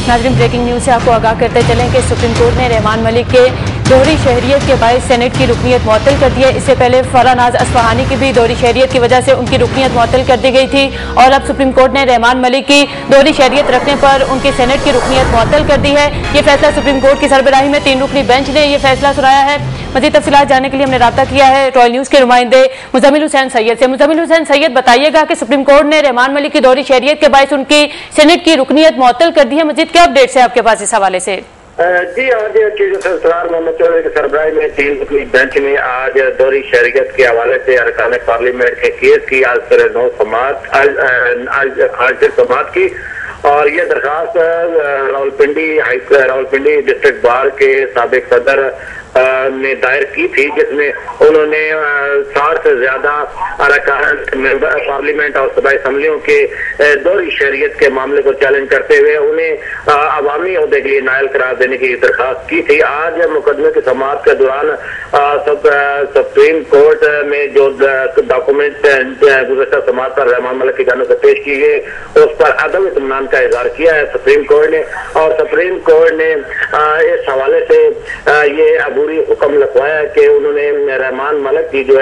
नाज़रीन, breaking news से आपको आगाह करते चलें कि सुप्रीम कोर्ट ने रहमान मलिक के दोहरी शहरियत के बायस सेनेट की रुकनीत मुअत्तल कर दी है। इससे पहले फरानाज असफहानी की भी दोहरी शहरियत की वजह से उनकी रुकनीत मुअत्तल कर दी गई थी और अब सुप्रीम कोर्ट ने रहमान मलिक की दोहरी शहरियत रखने पर उनकी सेनेट की रुकनीत मुअत्तल कर दी है। ये फैसला सुप्रीम कोर्ट की सरबराही में 3 रुकनी बेंच ने यह फैसला सुनाया है। मजीद तफसीलात जानने के लिए हमने राब्ता किया है रॉयल न्यूज के नुमाइंदे मुजम्मिल हुसैन सैयद से। मुजम्मिल हुसैन सैयद, बताइएगा कि सुप्रीम कोर्ट ने रहमान मलिक की दोहरी शहरियत के बायस उनकी सेनेट की रुकनीत मुअत्तल कर दी है। मजीद क्या अपडेट्स है आपके पास इस हवाले से? जी, आज सरदार मोहम्मद चौधरी की सरबराही में 3 रुकनी बेंच ने आज दोहरी शहरियत के हवाले से अरकान पार्लियामेंट के केस की आज फिर समाअत की और ये दरखास्त रावलपिंडी डिस्ट्रिक्ट बार के साबिक सदर ने दायर की थी, जिसमें उन्होंने 60 से ज्यादा अरकान पार्लियामेंट और सूबाई असम्बलियों के दोहरी शहरियत के मामले को चैलेंज करते हुए उन्हें अवामी ओहदे के लिए नायल करार देने की दरखास्त की थी। आज मुकदमे की समाअत के दौरान सुप्रीम कोर्ट में जो डॉक्यूमेंट गुज़श्ता समाअत पर रहमान मलिक की जानिब से पेश की गई उस पर अदम इत्मीनान का इजहार किया है सुप्रीम कोर्ट ने, और सुप्रीम कोर्ट ने इस हवाले से ये अबूरी हुक्म लिखवाया कि उन्होंने रहमान मलिक की जो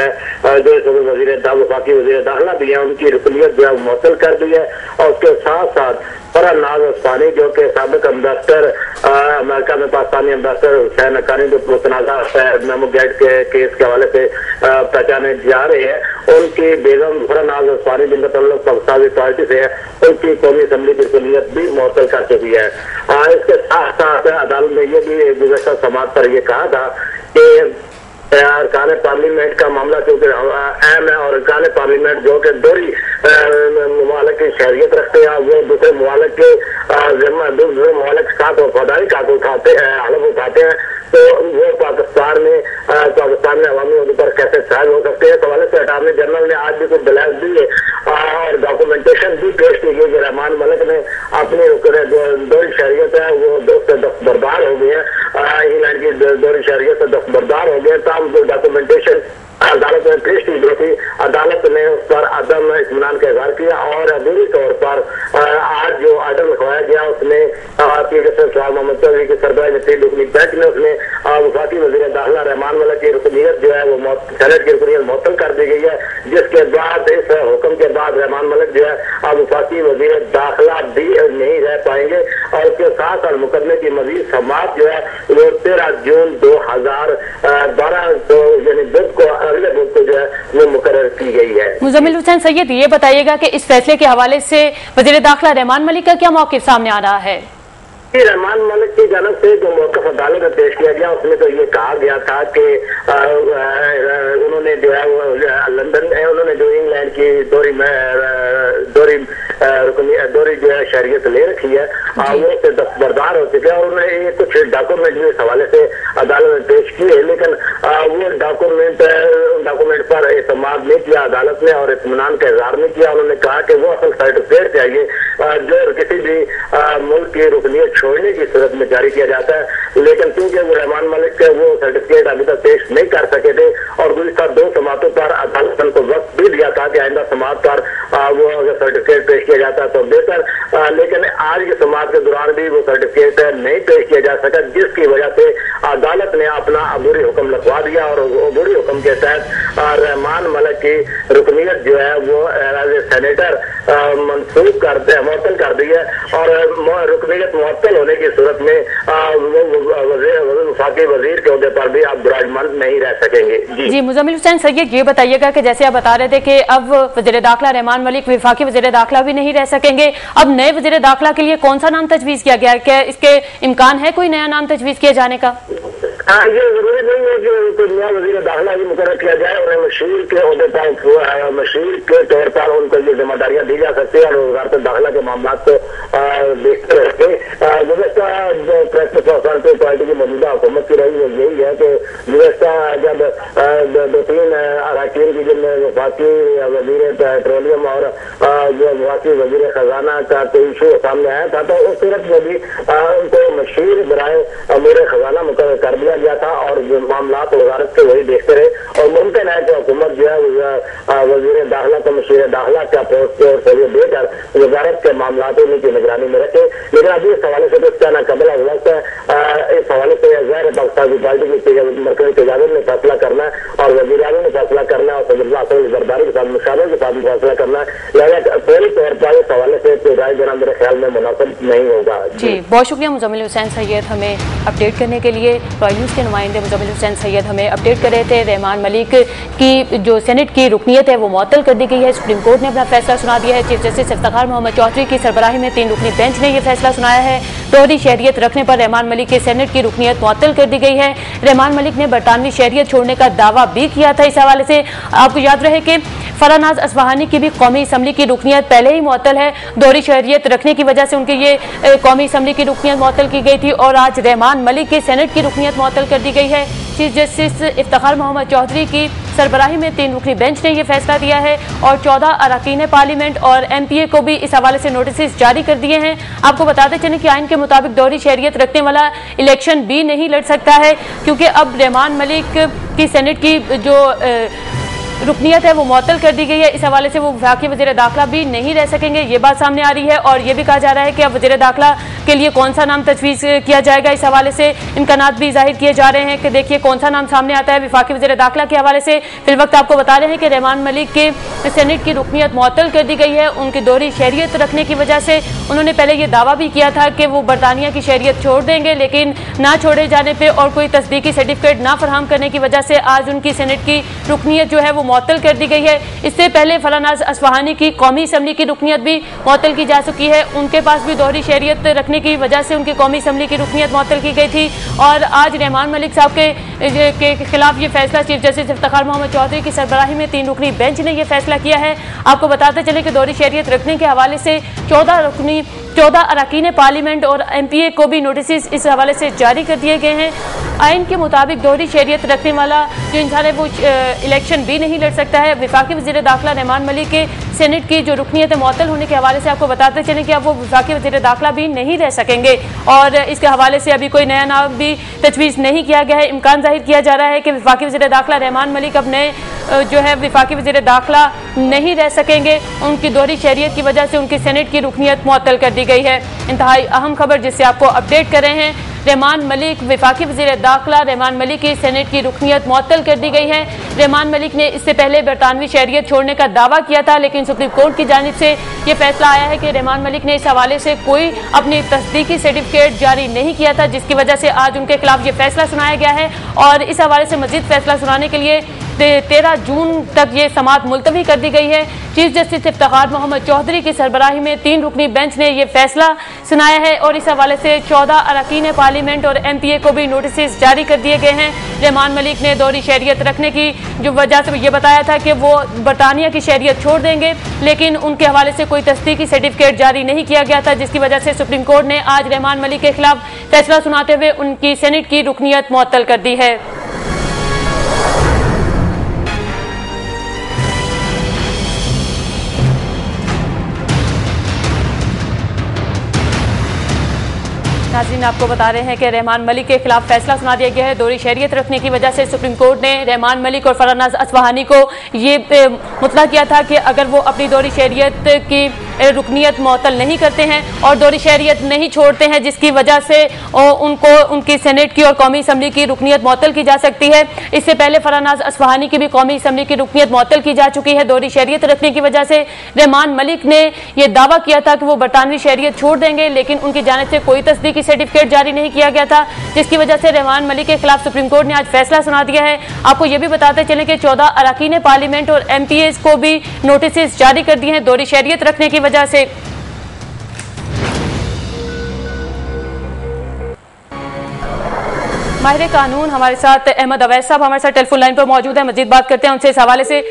वफाकी वज़ीर दाखिला भी है उनकी रुकनीत जो है मुअत्तल कर दी है और उसके साथ साथ फरानाज असफहानी जो कि साबिक एम्बेसडर अमेरिका में पाकिस्तानी एम्बेसडर हुसैन हक्कानी जो मुतनाज़ा मेमो गेट के केस के हवाले से पहचाने जा रहे हैं, उनकी बेगम फरानाज असफहानी जिनका तल्लुक पाकिस्तानी अथॉरिटी से है, उनकी कौमी असम्बली की रुकनीत भी मुअत्तल कर चुकी है। इसके साथ साथ अदालत ने यह भी गुज़श्ता समाअत पर यह कहा था कि अरकान पार्लियामेंट का मामला क्योंकि अहम है और अरकान पार्लियामेंट जो कि दोहरी ममालिक की शहरियत रखते हैं वो दूसरे ममालिक के दूसरे ममालिक के साथ वफादारी का हलफ उठाते हैं, तो वो पाकिस्तान में अवामी उहदे पर कैसे फायज हो सकते हैं। इस हवाले से अटॉर्नी जनरल ने आज भी कुछ दलाइल दी और डॉक्यूमेंटेशन भी पेश की गई कि रहमान मलिक ने अपनी दोहरी शहरियत है वो दस्तबरदार हो गई है, इंग्लैंड की दोहरी शहरियत से दस्तबरदार हो गए। जो डॉक्यूमेंटेशन अदालत में पेश की गई थी, अदालत ने उस पर अदम इत्मीनान का इजहार किया और अधूरी तौर पर आज जो ऑर्डर लिखवाया गया उसमें सरदार मोहम्मद चौधरी की सरबराही में 3 रुकनी बेंच ने उसमें वफाकी वज़ीर दाखिला रहमान मलिक की रुकनीत जो है वो सेनेट की रुकनीत मुअत्तल कर दी गई है, जिसके बाद इस हुक्म के बाद रहमान मलिक जो है वफाकी वज़ीर दाखिला भी नहीं रह पाएंगे और उसके साथ साथ मुकदमे की मजीद समाअत जो है वो 13 जून 2012 को यानी बुध को अगले बुध को जो है वो मुकर्रर की गई है। मुजम्मिल हुसैन सैयद, ये बताइएगा कि इस फैसले के हवाले से वज़ीर दाखिला रहमान मलिक का क्या मौक़िफ़ सामने आ रहा है? रहमान मलिक की जानब से जो मौक़िफ़ अदालत में पेश किया गया उसमें तो ये कहा गया था कि उन्होंने जो है वो लंदन उन्होंने जो इंग्लैंड की दोहरी जो है शहरियत ले रखी है वो से दस्तबरदार हो चुके हैं और उन्होंने कुछ डॉक्यूमेंट भी इस हवाले से अदालत में पेश किए, लेकिन वो डॉक्यूमेंट पर एतमाद नहीं किया अदालत ने और इत्मीनान का इजहार नहीं किया। उन्होंने कहा कि वो असल सर्टिफिकेट चाहिए जो किसी भी मुल्क की रुकनीत छोड़ने की सूरत में जारी किया जाता है, लेकिन क्योंकि वो रहमान मलिक के वो सर्टिफिकेट अभी तक पेश नहीं कर सके थे और गुज़िश्ता 2 समाअतों पर अदालत ने वक्त भी दिया था कि आइंदा समाअत पर वो अगर सर्टिफिकेट पेश किया जाता है तो बेहतर, लेकिन आज की समाअत के दौरान भी वो सर्टिफिकेट नहीं पेश किया जा सका, जिसकी वजह से अदालत ने अपना अबूरी हुक्म लिखवा दिया और अबूरी हुक्म के तहत रहमान मलिक की रुकनीत जो है वो सेनेटर मनसूख मुअत्तल कर दी है और रुकनीत मुअत्तल होने की सूरत में वफाकी वज़ीर के ओहदे पर भी आप विराजमान नहीं रह सकेंगे। जी मुजम्मिल हुसैन सैयद, ये बताइएगा कि जैसे आप बता रहे थे कि अब वज़ीर दाखिला रहमान मलिक वफाकी वज़ीर दाखिला भी नहीं रह सकेंगे, अब नए वज़ीर दाखिला के लिए कौन सा नाम तजवीज़ किया गया है? क्या इसके इम्कान है कोई नया नाम तजवीज़ किए जाने का? ये जरूरी नहीं है कि कोई नया वज़ीर दाखिला भी मुकर्रर किया जाए, उन्हें मशीर के ओहदे पर मशीर के तौर पर उनको ये जिम्मेदारियां दी जा सकती है और वज़ारत दाखिला के मामला को देखते रहते गुज़श्ता पार्टी की मौजूदा हुकूमत की रही वो यही है कि गुज़श्ता जब 2-3 अरकान की जिनमें वफाकी वज़ीर पेट्रोलियम और जो वफाकी वज़ीर खजाना का कोई इशू सामने आया था तो उस सूरत में भी उनको मशीर बराए अमीर खजाना मुकर्रर कर दिया, गया था और मामला वजारत के वही देखते रहे और मुमकिन है कि हुकूमत जो है वजीर दाखिला को मशीर दाखिला का पोस्ट देकर वजारत के मामला उन्हीं की निगरानी में रखे। लेकिन अभी इस हवाले से तो क्या नाकबल वक्त इस हवाले से गैर पाकिस्तान पार्टी की मरकजी तजावीज़ ने फैसला करना है और वज़ीर आज़म ने फैसला करना है और सदरुल्लाह ज़रदारी के साथ मुशावरे के साथ फैसला करना है। लिहाजा फौरी तौर पर इस हवाले से राय देना मेरे ख्याल में मुनासिब नहीं होगा। जी बहुत शुक्रिया मुज़म्मिल हुसैन सैयद हमें अपडेट करने के लिए। रॉयल न्यूज़ के नुमाइंदे मुज़म्मिल हुसैन सैयद हमें अपडेट कर रहे थे। रहमान मलिक की जो सेनेट की रुकनीत है वो मुअत्तल कर दी गई है। सुप्रीम कोर्ट ने अपना फैसला सुना दिया है। चीफ जस्टिस इफ्तिखार मोहम्मद चौधरी की सरबराही में 3 रुकनी बेंच ने यह फैसला सुनाया है। दोहरी शहरियत रखने पर रहमान मलिक के सेनेट की रुकनीत मुअत्तल कर दी गई है। रहमान मलिक ने बरतानवी शहरियत छोड़ने का दावा भी किया था। इस हवाले से आपको याद रहे कि फरानाज अस्फहानी की भी कौमी असम्बली की रुकनीत पहले ही मुअत्तल है। दोहरी शहरियत रखने की वजह से उनकी ये कौमी असम्बली की रुकनीत मुअत्तल की गई थी और आज रहमान मलिक के सेनेट की रुकनीत मुअत्तल कर दी गई है। चीफ जस्टिस इफ्तिखार मोहम्मद चौधरी की सरबराही में 3 रुकनी बेंच ने यह फैसला दिया है और 14 अरकान पार्लियामेंट और MPA को भी इस हवाले से नोटिस जारी कर दिए हैं। आपको बताते चलें कि आइन के मुताबिक दोहरी शहरियत रखने वाला इलेक्शन भी नहीं लड़ सकता है क्योंकि अब रहमान मलिक की सेनेट की जो रुकनीत है वो मुअत्तल कर दी गई है। इस हवाले से वो वफाकी वज़ीर दाखिला भी नहीं रह सकेंगे, ये बात सामने आ रही है और ये भी कहा जा रहा है कि अब वज़ीर दाखिला के लिए कौन सा नाम तजवीज़ किया जाएगा। इस हवाले से इम्कानात भी जाहिर किए जा रहे हैं कि देखिए कौन सा नाम सामने आता है वफाकी वज़ीर दाखिला के हवाले से। फिर वक्त आपको बता रहे हैं कि रहमान मलिक के सेनेट की रुकनीत मुअत्तल कर दी गई है। उनकी दोहरी शहरियत रखने की वजह से उन्होंने पहले ये दावा भी किया था कि वो बरतानिया की शहरियत छोड़ देंगे, लेकिन ना छोड़े जाने पर और कोई तस्दीकी सर्टिफिकेट ना फराहम करने की वजह से आज उनकी सेनेट की रुकनीत जो है वो मुअत्तल कर दी गई है। इससे पहले फरानाज अस्फहानी की कौमी असम्बली की रुकनीत भी मुअत्तल की जा चुकी है। उनके पास भी दोहरी शहरियत रखने की वजह से उनकी कौमी असम्बली की रुकनीत मुअत्तल की गई थी और आज रहमान मलिक साहब के खिलाफ ये फैसला चीफ जस्टिस इफ्तिखार मोहम्मद चौधरी की सरबराही में 3 रुकनी बेंच ने यह फैसला किया है। आपको बताते चले कि दोहरी शहरियत रखने के हवाले से 14 अरकान पार्लियामेंट और MPA को भी नोटिस इस हवाले से जारी कर दिए गए हैं। आइन के मुताबिक दोहरी शहरियत रखने वाला जो इंसान है वो इलेक्शन भी नहीं लड़ सकता है। वफाकी वज़ीर दाखिला रहमान मलिक के सेनेट की जो रुकनीत मुअत्तल होने के हवाले से आपको बताते चलें कि अब वो वफाकी वज़ीर दाखिला भी नहीं रह सकेंगे और इसके हवाले से अभी कोई नया नाम भी तजवीज़ नहीं किया गया है। इम्कान जाहिर किया जा रहा है कि वफाकी वज़ीर दाखिला रहमान मलिक अब नए जो है वफाकी वज़ीर दाखिला नहीं रह सकेंगे। उनकी दोहरी शहरियत की वजह से उनकी सेनेट की रुकनीत मुअत्तल कर दी गई है। इंतहाई अहम खबर जिससे आपको अपडेट कर रहे हैं, रहमान मलिक वफाकी वज़ीर दाखिला रहमान मलिक की सेनेट की रुकनीत मुअत्तल कर दी गई है। रहमान मलिक ने इससे पहले बरतानवी शहरियत छोड़ने का दावा किया था, लेकिन सुप्रीम कोर्ट की जानिब से यह फैसला आया है कि रहमान मलिक ने इस हवाले से कोई अपनी तस्दीकी सर्टिफिकेट जारी नहीं किया था, जिसकी वजह से आज उनके खिलाफ ये फैसला सुनाया गया है और इस हवाले से मजीद फैसला सुनाने के लिए 13 जून तक ये समाअत मुलतवी कर दी गई है। चीफ जस्टिस इफ्तिखार मोहम्मद चौधरी की सरबराही में 3 रुकनी बेंच ने यह फैसला सुनाया है और इस हवाले से 14 अरकान पार्लियामेंट और MPA को भी नोटिस जारी कर दिए गए हैं। रहमान मलिक ने दोहरी शहरियत रखने की जो वजह से ये बताया था कि वो बरतानिया की शहरियत छोड़ देंगे, लेकिन उनके हवाले से कोई तस्दीकी सर्टिफिकेट जारी नहीं किया गया था, जिसकी वजह से सुप्रीम कोर्ट ने आज रहमान मलिक के खिलाफ फैसला सुनाते हुए उनकी सेनेट की रुकनीत मुअत्तल कर दी है। नाज़रीन आपको बता रहे हैं कि रहमान मलिक के खिलाफ फैसला सुना दिया गया है। दोहरी शहरियत रखने की वजह से सुप्रीम कोर्ट ने रहमान मलिक और फरानाज अस्फहानी को ये मुतला किया था कि अगर वो अपनी दोहरी शहरियत की रुकनीत मुअत्तल नहीं करते हैं और दोहरी शहरियत नहीं छोड़ते हैं, जिसकी वजह से उनको उनकी सेनेट की और कौमी असम्बली की रुकनीत मुअत्तल की जा सकती है। इससे पहले फरानाज अस्फहानी की भी कौमी असम्बली की रुकनीत मुअत्तल की जा चुकी है। दोहरी शहरियत रखने की वजह से रहमान मलिक ने यह दावा किया था कि वो बरतानवी शहरियत छोड़ देंगे, लेकिन उनकी जानिब से कोई तस्दीकी सर्टिफिकेट जारी नहीं किया गया था, जिसकी वजह से रहमान मलिक के खिलाफ सुप्रीम कोर्ट ने आज फैसला सुना दिया है। आपको यह भी बताते चलें कि 14 अरकान पार्लियामेंट और MPA को भी नोटिस जारी कर दिए हैं दोहरी शहरियत रखने की वजह से। माहिर कानून हमारे साथ अहमद अवैस साहब हमारे साथ टेलीफोन लाइन पर मौजूद है, मजीद बात करते हैं उनसे इस हवाले से।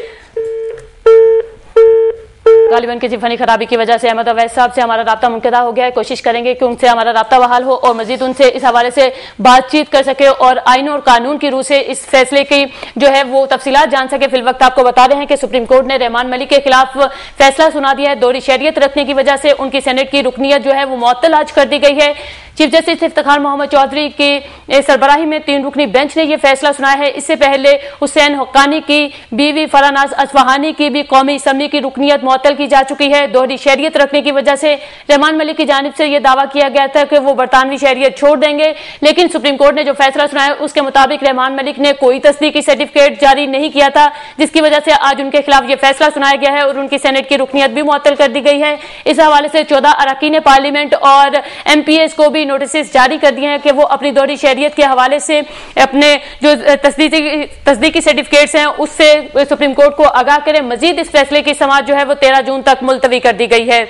गालिबन किसी फनी खराबी की वजह से अहमद अवैस साहब से हमारा राब्ता मुनक़ता हो गया है। कोशिश करेंगे कि उनसे हमारा राब्ता बहाल हो और मजीद उनसे इस हवाले से बातचीत कर सके और आइन और कानून की रूह से इस फैसले की जो है वो तफसीलात जान सके। फिल वक्त आपको बता रहे हैं कि सुप्रीम कोर्ट ने रहमान मलिक के खिलाफ फैसला सुना दिया है। दोहरी शहरियत रखने की वजह से उनकी सेनेट की रुकनीत जो है वो मुअत्तल आज कर दी गई है। चीफ जस्टिस इफ्तिखार मोहम्मद चौधरी की सरबराही में 3 रुकनी बेंच ने यह फैसला सुनाया है। इससे पहले हुसैन हक्कानी की बीवी फरानाज असफहानी की भी कौमी असम्बली की रुकनीत मुअत्तल की जा चुकी है। दोहरी शहरियत रखने की वजह से रहमान मलिक की जानिब से यह दावा किया गया था कि वो बरतानवी शहरियत छोड़ देंगे, लेकिन सुप्रीम कोर्ट ने जो फैसला सुनाया उसके मुताबिक रहमान मलिक ने कोई तस्दीकी सर्टिफिकेट जारी नहीं किया था, जिसकी वजह से आज उनके खिलाफ यह फैसला सुनाया गया है और उनकी सेनेट की रुकनीत भी मुअत्तल कर दी गई है। इस हवाले से 14 अरकान पार्लियामेंट और MPs को भी नोटिस जारी कर दिए हैं कि वो अपनी दोहरी शहरियत के हवाले से अपने जो तस्दीकी सर्टिफिकेट्स हैं उससे सुप्रीम कोर्ट को आगाह करें। मजीद इस फैसले की समाअत जो है वो 13 जून तक मुलतवी कर दी गई है।